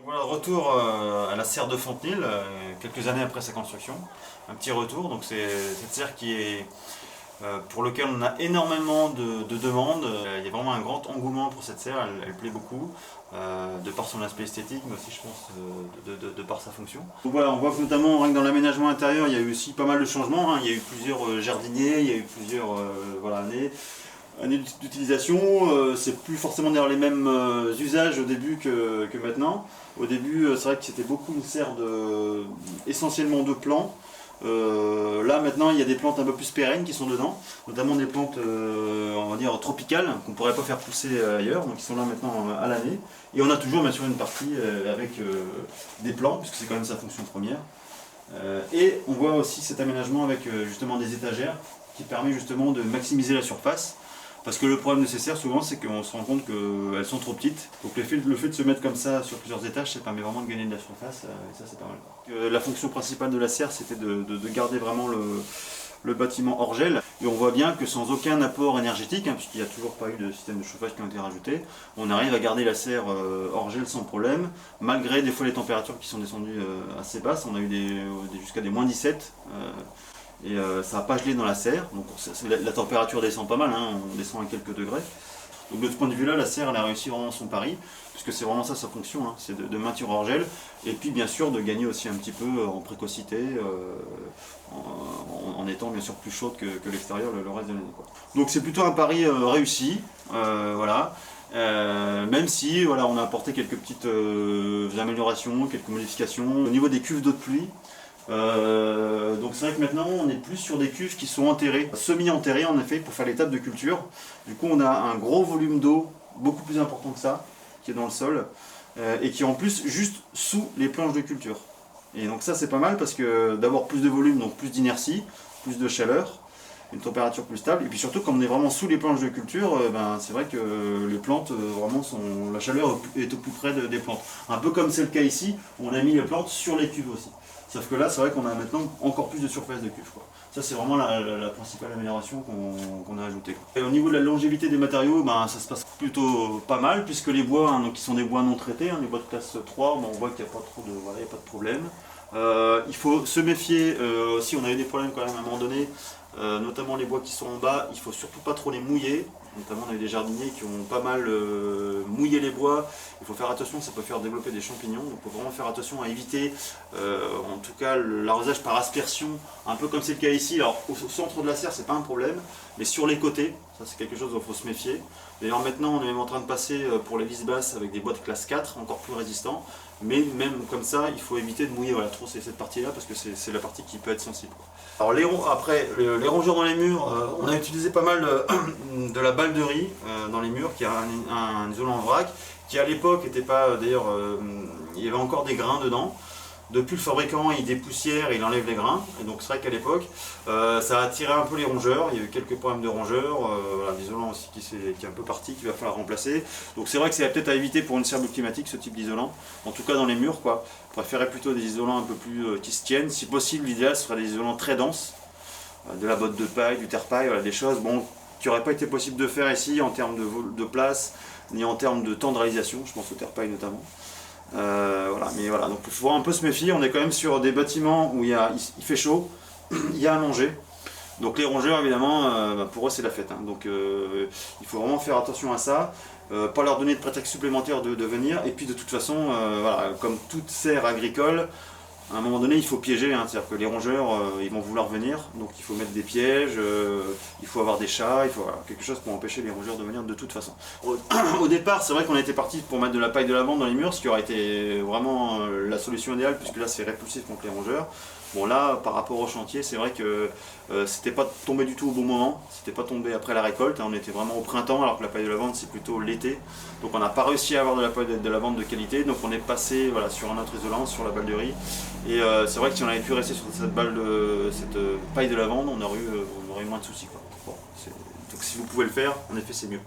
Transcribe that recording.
Donc voilà, retour à la serre de Fontenil, quelques années après sa construction. Un petit retour, donc c'est cette serre qui est, pour laquelle on a énormément de demandes. Il y a vraiment un grand engouement pour cette serre, elle plaît beaucoup, de par son aspect esthétique, mais aussi je pense de par sa fonction. Donc voilà, on voit que notamment rien que dans l'aménagement intérieur, il y a eu aussi pas mal de changements, hein. Il y a eu plusieurs jardiniers, il y a eu plusieurs années d'utilisation, c'est plus forcément d'ailleurs les mêmes usages au début que maintenant. Au début, c'est vrai que c'était beaucoup une serre essentiellement de plants. Là maintenant, il y a des plantes un peu plus pérennes qui sont dedans, notamment des plantes on va dire tropicales qu'on ne pourrait pas faire pousser ailleurs, donc ils sont là maintenant à l'année. Et on a toujours bien sûr une partie avec des plants, puisque c'est quand même sa fonction première. Et on voit aussi cet aménagement avec justement des étagères qui permet justement de maximiser la surface. Parce que le problème de ces serres, souvent, c'est qu'on se rend compte qu'elles sont trop petites. Donc le fait de se mettre comme ça sur plusieurs étages, ça permet vraiment de gagner de la surface, et ça c'est pas mal. La fonction principale de la serre, c'était de garder vraiment le bâtiment hors gel. Et on voit bien que sans aucun apport énergétique, hein, puisqu'il n'y a toujours pas eu de système de chauffage qui ont été rajoutés, on arrive à garder la serre hors gel sans problème, malgré des fois les températures qui sont descendues assez basses. On a eu jusqu'à des -17. Et ça n'a pas gelé dans la serre, donc la température descend pas mal, hein, on descend à quelques degrés. Donc de ce point de vue là, la serre elle a réussi vraiment son pari, puisque c'est vraiment ça sa fonction, hein, c'est de maintenir hors gel, et puis bien sûr de gagner aussi un petit peu en précocité, en étant bien sûr plus chaude que l'extérieur le reste de l'année. Donc c'est plutôt un pari réussi, voilà. Même si voilà, on a apporté quelques petites améliorations, quelques modifications. Au niveau des cuves d'eau de pluie, donc c'est vrai que maintenant on est plus sur des cuves qui sont enterrées, semi-enterrées en effet pour faire l'étape de culture. Du coup on a un gros volume d'eau, beaucoup plus important que ça, qui est dans le sol, et qui est en plus juste sous les planches de culture. Et donc ça c'est pas mal parce que d'avoir plus de volume, donc plus d'inertie, plus de chaleur, une température plus stable, et puis surtout comme on est vraiment sous les planches de culture, c'est vrai que les plantes, vraiment la chaleur est au plus près des plantes. Un peu comme c'est le cas ici, on a mis les plantes sur les cuves aussi. Sauf que là, c'est vrai qu'on a maintenant encore plus de surface de cuve, quoi. Ça, c'est vraiment la principale amélioration qu'on a ajoutée. Et au niveau de la longévité des matériaux, ça se passe plutôt pas mal, puisque les bois, hein, donc, qui sont des bois non traités, hein, les bois de classe 3, on voit qu'il n'y a pas trop il y a pas de problème. Il faut se méfier, si on a eu des problèmes quand même à un moment donné, notamment les bois qui sont en bas, il ne faut surtout pas trop les mouiller. Notamment on a eu des jardiniers qui ont pas mal mouillé les bois. Il faut faire attention, ça peut faire développer des champignons. Donc il faut vraiment faire attention à éviter en tout cas l'arrosage par aspersion, un peu comme c'est le cas ici. Alors au centre de la serre c'est pas un problème, mais sur les côtés, ça c'est quelque chose dont il faut se méfier. D'ailleurs maintenant on est même en train de passer pour les vis basses avec des bois de classe 4, encore plus résistants. Mais même comme ça, il faut éviter de mouiller trop cette partie-là parce que c'est la partie qui peut être sensible. Alors les rongeurs dans les murs, on a utilisé pas mal de la balle de riz dans les murs, qui a un isolant en vrac, qui à l'époque n'était pas, d'ailleurs, il y avait encore des grains dedans. Depuis le fabricant, il dépoussière et il enlève les grains. Et donc c'est vrai qu'à l'époque, ça a attiré un peu les rongeurs. Il y a eu quelques problèmes de rongeurs, l'isolant aussi qui est un peu parti, qu'il va falloir remplacer. Donc c'est vrai que c'est peut-être à éviter pour une serre climatique ce type d'isolant. En tout cas dans les murs, quoi. Je préférerais plutôt des isolants un peu plus qui se tiennent. Si possible, l'idéal ce serait des isolants très denses, de la botte de paille, du terre-paille, voilà, des choses qui n'auraient pas été possible de faire ici en termes de place, ni en termes de temps de réalisation. Je pense au terre-paille notamment. Mais voilà, donc il faut un peu se méfier, on est quand même sur des bâtiments où il fait chaud, il y a à manger. Donc les rongeurs évidemment, pour eux c'est la fête, hein. Donc il faut vraiment faire attention à ça, pas leur donner de prétexte supplémentaire de venir, et puis de toute façon, comme toute serre agricole, à un moment donné il faut piéger, hein. C'est-à-dire que les rongeurs ils vont vouloir venir, donc il faut mettre des pièges, il faut avoir des chats, il faut quelque chose pour empêcher les rongeurs de venir de toute façon. Au départ c'est vrai qu'on était parti pour mettre de la paille de lavande dans les murs, ce qui aurait été vraiment la solution idéale, puisque là c'est répulsif contre les rongeurs. Bon là, par rapport au chantier, c'est vrai que c'était pas tombé du tout au bon moment, c'était pas tombé après la récolte, hein, on était vraiment au printemps alors que la paille de lavande c'est plutôt l'été. Donc on n'a pas réussi à avoir de la paille de lavande de qualité, donc on est passé sur un autre isolant, sur la balle de riz. Et c'est vrai que si on avait pu rester sur cette paille de lavande, on aurait eu moins de soucis, quoi. Bon, donc si vous pouvez le faire, en effet c'est mieux.